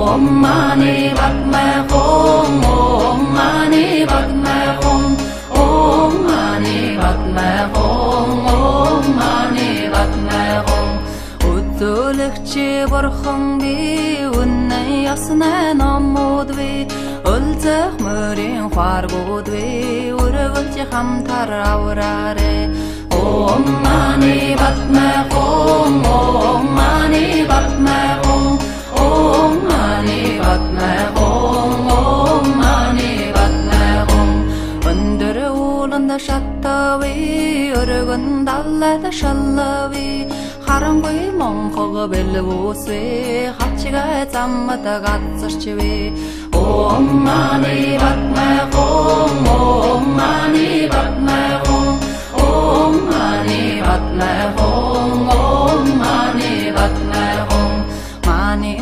Om Mani Padme Hum, Om Mani Padme Hum, Om Mani Padme Hum, Om Mani Padme Hum. Өдөөлөгчи бурхан би үнэн яснаа номууд би өлзөх мөрийн хваргууд би өрөвөлж хамтар авраарэ. Om Mani Padme Hum, Om Mani Padme Hum, Om Mani Padme Hum, Om Mani Padme Hum. Өндөр ууланда шаттави өргөн даллада шаллави харангүй монхог бэлвүсвэ хачгаа заммата гацэрчвэ. Om Mani Padme Hum, Om Mani Padme Hum, Om Mani Padme Hum, Om Mani